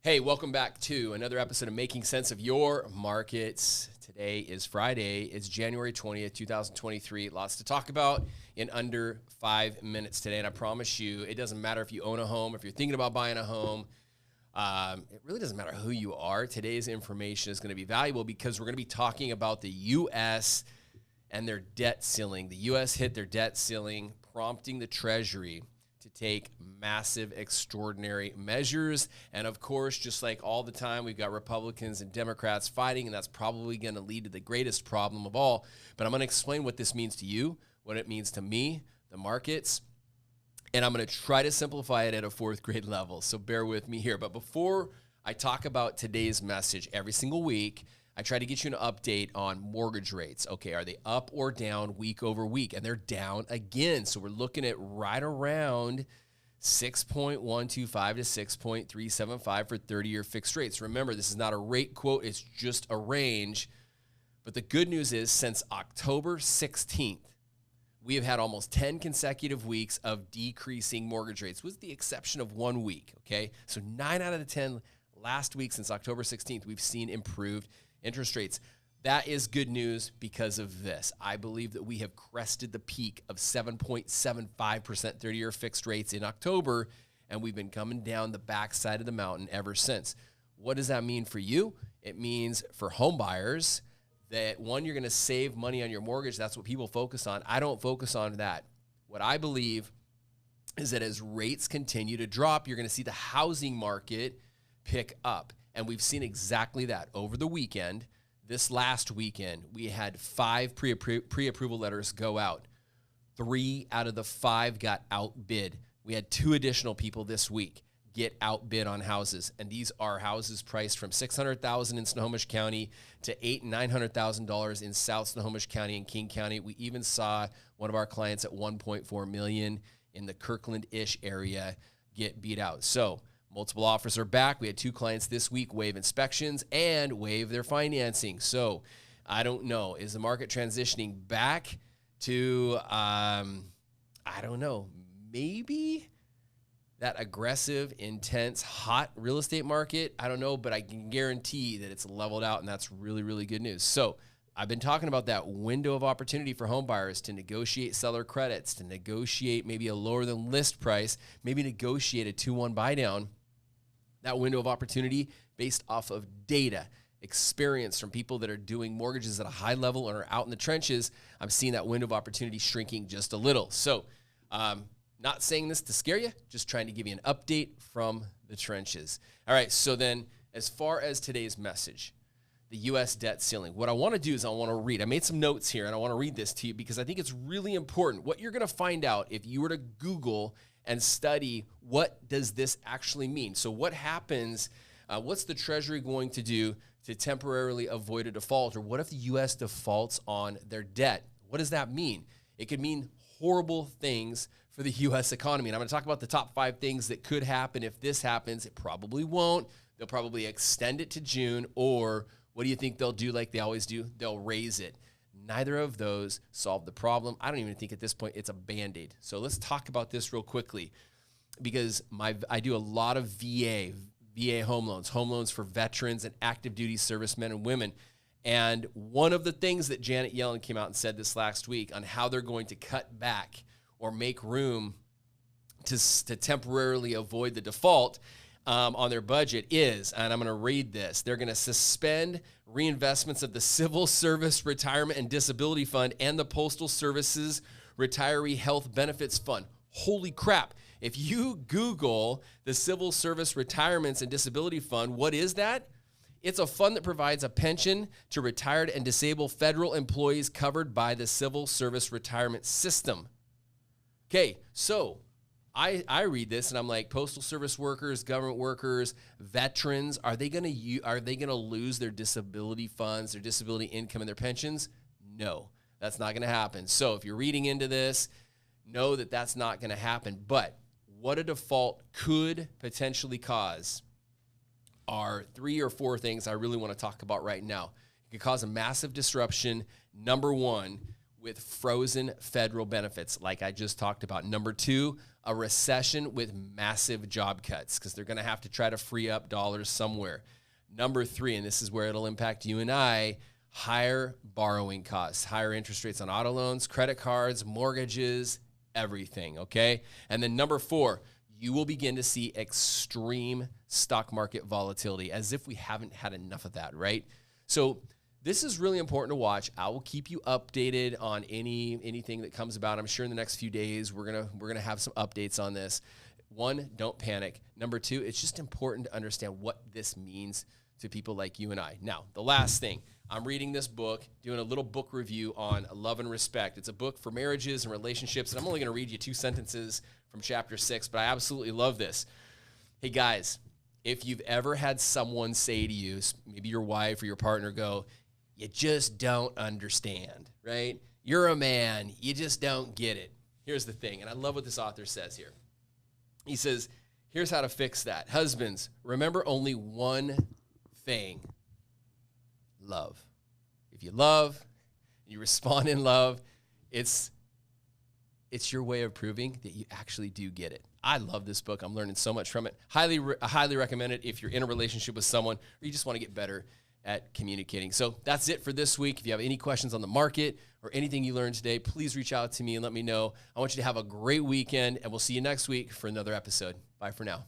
Hey, welcome back to another episode of Making Sense of Your Markets. Today is Friday. It's January 20th, 2023. Lots to talk about in under 5 minutes today. And I promise you, it doesn't matter if you own a home, if you're thinking about buying a home. It really doesn't matter who you are. Today's information is going to be valuable because we're going to be talking about the U.S. and their debt ceiling. The U.S. hit their debt ceiling, prompting the Treasury to take massive, extraordinary measures. And of course, just like all the time, we've got Republicans and Democrats fighting, and that's probably going to lead to the greatest problem of all. But I'm going to explain what this means to you, what it means to me, the markets, and I'm going to try to simplify it at a fourth grade level. So bear with me here. But before I talk about today's message, every single week, I try to get you an update on mortgage rates. Okay, are they up or down week over week? And they're down again. So we're looking at right around 6.125 to 6.375 for 30-year fixed rates. Remember, this is not a rate quote. It's just a range. But the good news is since October 16th, we have had almost 10 consecutive weeks of decreasing mortgage rates, with the exception of 1 week, okay? So 9 out of the 10 last week since October 16th, we've seen improved interest rates. That is good news because of this. I believe that we have crested the peak of 7.75% 30-year fixed rates in October, and we've been coming down the backside of the mountain ever since. What does that mean for you? It means for home buyers that, one, you're going to save money on your mortgage. That's what people focus on. I don't focus on that. What I believe is that as rates continue to drop, you're going to see the housing market pick up. And we've seen exactly that over the weekend. This last weekend, we had 5 pre-approval letters go out. 3 out of the 5 got outbid. We had 2 additional people this week get outbid on houses. And these are houses priced from $600,000 in Snohomish County to $800,000 and $900,000 in South Snohomish County and King County. We even saw one of our clients at $1.4 million in the Kirkland-ish area get beat out. So multiple offers are back. We had 2 clients this week waive inspections and waive their financing. So I don't know. Is the market transitioning back to, I don't know, maybe that aggressive, intense, hot real estate market? I don't know, but I can guarantee that it's leveled out, and that's really, really good news. So I've been talking about that window of opportunity for home buyers to negotiate seller credits, to negotiate maybe a lower than list price, maybe negotiate a 2-1 buy down. That window of opportunity based off of data, experience from people that are doing mortgages at a high level and are out in the trenches. I'm seeing that window of opportunity shrinking just a little. So not saying this to scare you, just trying to give you an update from the trenches. All right, so then as far as today's message, the U.S. debt ceiling, what I want to do is I want to read. I made some notes here, and I want to read this to you because I think it's really important. What you're going to find out if you were to Google and study what does this actually mean. So what happens, what's the Treasury going to do to temporarily avoid a default? Or what if the U.S. defaults on their debt? What does that mean? It could mean horrible things for the U.S. economy. And I'm going to talk about the top 5 things that could happen if this happens. It probably won't. They'll probably extend it to June, or what do you think they'll do like they always do? They'll raise it. Neither of those solve the problem. I don't even think at this point it's a Band-Aid. So let's talk about this real quickly, because I do a lot of VA home loans for veterans and active duty servicemen and women. And one of the things that Janet Yellen came out and said this last week on how they're going to cut back or make room to temporarily avoid the default on their budget is, and I'm going to read this, they're going to suspend reinvestments of the Civil Service Retirement and Disability Fund and the Postal Service's Retiree Health Benefits Fund. Holy crap. If you Google the Civil Service Retirements and Disability Fund, what is that? It's a fund that provides a pension to retired and disabled federal employees covered by the Civil Service Retirement System. Okay, so I read this and I'm like, postal service workers, government workers, veterans, are they going to lose their disability funds, their disability income, and their pensions? No, that's not going to happen. So if you're reading into this, know that that's not going to happen. But what a default could potentially cause are 3 or 4 things I really want to talk about right now. It could cause a massive disruption. Number 1, with frozen federal benefits, like I just talked about. Number 2, a recession with massive job cuts because they're going to have to try to free up dollars somewhere. Number 3, and this is where it'll impact you and I, higher borrowing costs, higher interest rates on auto loans, credit cards, mortgages, everything, okay? And then number 4, you will begin to see extreme stock market volatility, as if we haven't had enough of that, right? So this is really important to watch. I will keep you updated on anything that comes about. I'm sure in the next few days we're gonna have some updates on this. 1, don't panic. Number 2, it's just important to understand what this means to people like you and I. Now, the last thing, I'm reading this book, doing a little book review on love and respect. It's a book for marriages and relationships, and I'm only going to read you 2 sentences from chapter 6, but I absolutely love this. Hey guys, if you've ever had someone say to you, maybe your wife or your partner, go, "You just don't understand," right? You're a man, you just don't get it. Here's the thing, and I love what this author says here. He says, here's how to fix that. Husbands, remember only one thing: love. If you love, you respond in love, it's your way of proving that you actually do get it. I love this book. I'm learning so much from it. I highly recommend it if you're in a relationship with someone or you just want to get better at communicating. So that's it for this week. If you have any questions on the market or anything you learned today, please reach out to me and let me know. I want you to have a great weekend, and we'll see you next week for another episode. Bye for now.